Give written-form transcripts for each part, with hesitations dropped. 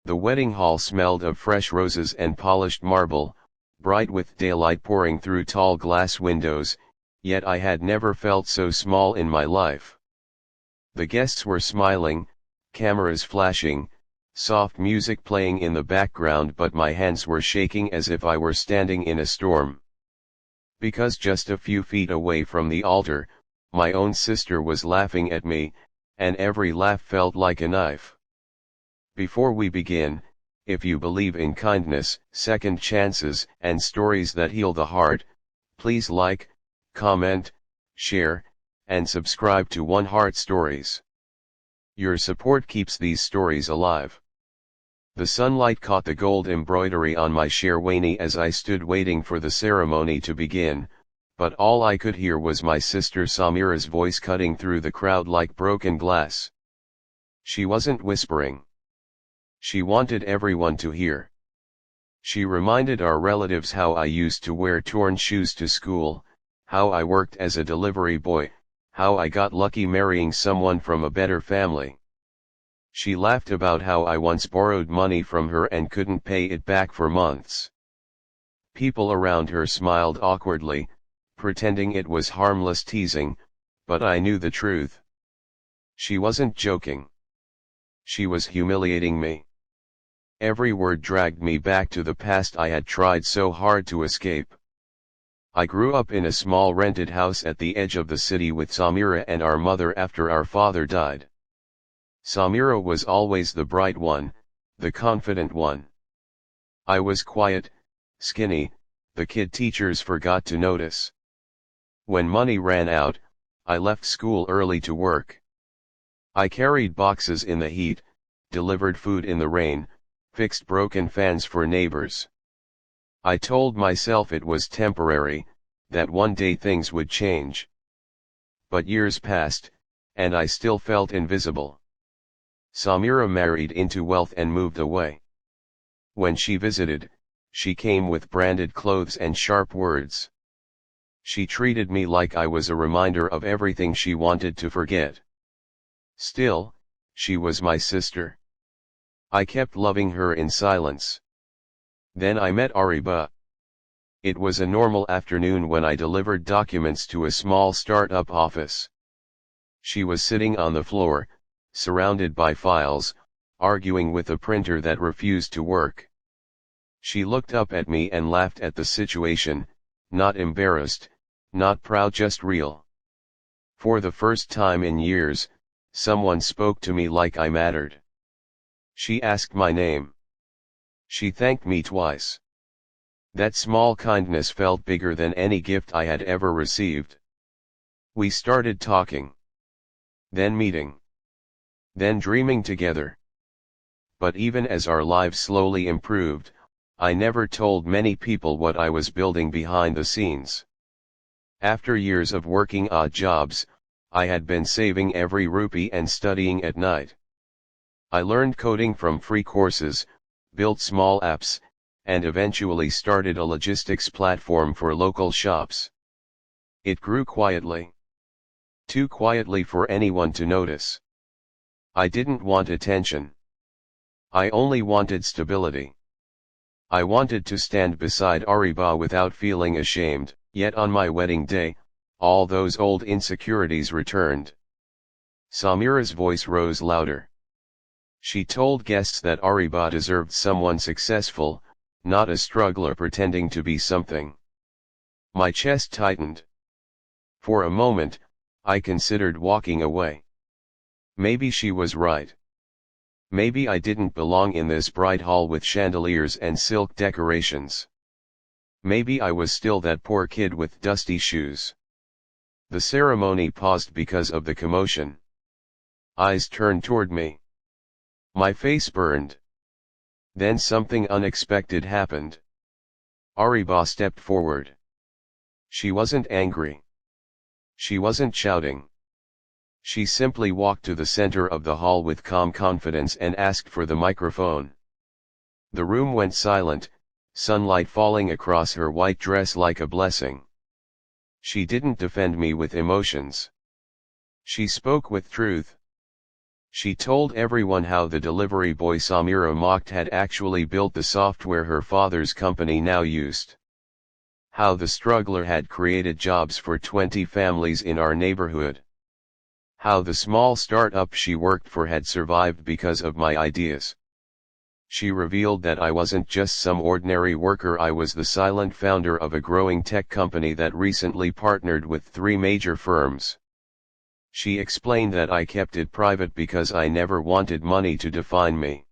The wedding hall smelled of fresh roses and polished marble, bright with daylight pouring through tall glass windows, yet I had never felt so small in my life. The guests were smiling, cameras flashing, soft music playing in the background, but my hands were shaking as if I were standing in a storm. Because just a few feet away from the altar, my own sister was laughing at me, and every laugh felt like a knife. Before we begin, if you believe in kindness, second chances, and stories that heal the heart, please like, comment, share, and subscribe to One Heart Stories. Your support keeps these stories alive. The sunlight caught the gold embroidery on my sherwani as I stood waiting for the ceremony to begin, but all I could hear was my sister Samira's voice cutting through the crowd like broken glass. She wasn't whispering. She wanted everyone to hear. She reminded our relatives how I used to wear torn shoes to school, how I worked as a delivery boy, how I got lucky marrying someone from a better family. She laughed about how I once borrowed money from her and couldn't pay it back for months. People around her smiled awkwardly, pretending it was harmless teasing, but I knew the truth. She wasn't joking. She was humiliating me. Every word dragged me back to the past I had tried so hard to escape. I grew up in a small rented house at the edge of the city with Samira and our mother after our father died. Samira was always the bright one, the confident one. I was quiet, skinny, the kid teachers forgot to notice. When money ran out, I left school early to work. I carried boxes in the heat, delivered food in the rain, fixed broken fans for neighbors. I told myself it was temporary, that one day things would change. But years passed, and I still felt invisible. Samira married into wealth and moved away. When she visited, she came with branded clothes and sharp words. She treated me like I was a reminder of everything she wanted to forget. Still, she was my sister. I kept loving her in silence. Then I met Ariba. It was a normal afternoon when I delivered documents to a small startup office. She was sitting on the floor, surrounded by files, arguing with a printer that refused to work. She looked up at me and laughed at the situation, not embarrassed, not proud, just real. For the first time in years, someone spoke to me like I mattered. She asked my name. She thanked me twice. That small kindness felt bigger than any gift I had ever received. We started talking. Then meeting. Then dreaming together. But even as our lives slowly improved, I never told many people what I was building behind the scenes. After years of working odd jobs, I had been saving every rupee and studying at night. I learned coding from free courses, built small apps, and eventually started a logistics platform for local shops. It grew quietly. Too quietly for anyone to notice. I didn't want attention. I only wanted stability. I wanted to stand beside Ariba without feeling ashamed, yet on my wedding day, all those old insecurities returned. Samira's voice rose louder. She told guests that Ariba deserved someone successful, not a struggler pretending to be something. My chest tightened. For a moment, I considered walking away. Maybe she was right. Maybe I didn't belong in this bright hall with chandeliers and silk decorations. Maybe I was still that poor kid with dusty shoes. The ceremony paused because of the commotion. Eyes turned toward me. My face burned. Then something unexpected happened. Ariba stepped forward. She wasn't angry. She wasn't shouting. She simply walked to the center of the hall with calm confidence and asked for the microphone. The room went silent, sunlight falling across her white dress like a blessing. She didn't defend me with emotions. She spoke with truth. She told everyone how the delivery boy Samira mocked had actually built the software her father's company now used. How the struggler had created jobs for 20 families in our neighborhood. How the small startup she worked for had survived because of my ideas. She revealed that I wasn't just some ordinary worker, I was the silent founder of a growing tech company that recently partnered with 3 major firms. She explained that I kept it private because I never wanted money to define me.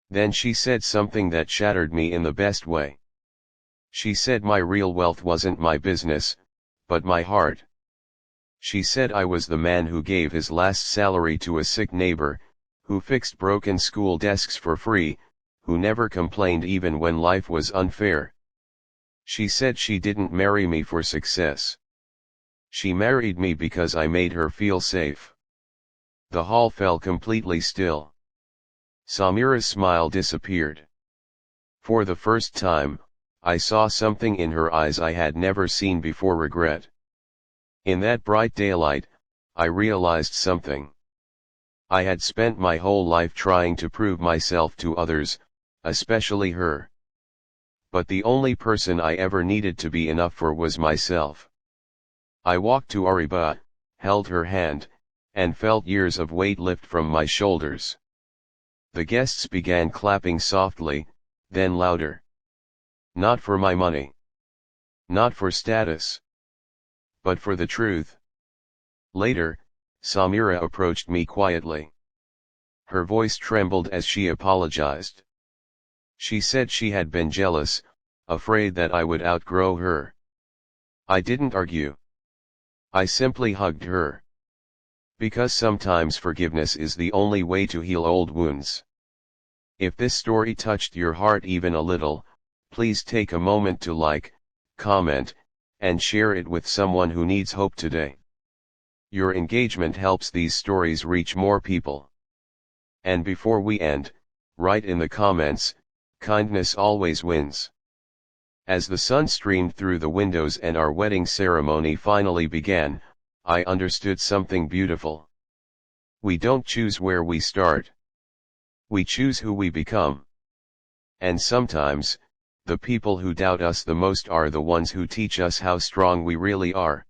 Then she said something that shattered me in the best way. She said my real wealth wasn't my business, but my heart. She said I was the man who gave his last salary to a sick neighbor, who fixed broken school desks for free, who never complained even when life was unfair. She said she didn't marry me for success. She married me because I made her feel safe. The hall fell completely still. Samira's smile disappeared. For the first time, I saw something in her eyes I had never seen before: regret. In that bright daylight, I realized something. I had spent my whole life trying to prove myself to others, especially her. But the only person I ever needed to be enough for was myself. I walked to Ariba, held her hand, and felt years of weight lift from my shoulders. The guests began clapping softly, then louder. Not for my money. Not for status. But for the truth. Later, Samira approached me quietly. Her voice trembled as she apologized. She said she had been jealous, afraid that I would outgrow her. I didn't argue. I simply hugged her. Because sometimes forgiveness is the only way to heal old wounds. If this story touched your heart even a little, please take a moment to like, comment, and share it with someone who needs hope today. Your engagement helps these stories reach more people. And before we end, write in the comments, kindness always wins. As the sun streamed through the windows and our wedding ceremony finally began, I understood something beautiful. We don't choose where we start. We choose who we become. And sometimes, the people who doubt us the most are the ones who teach us how strong we really are.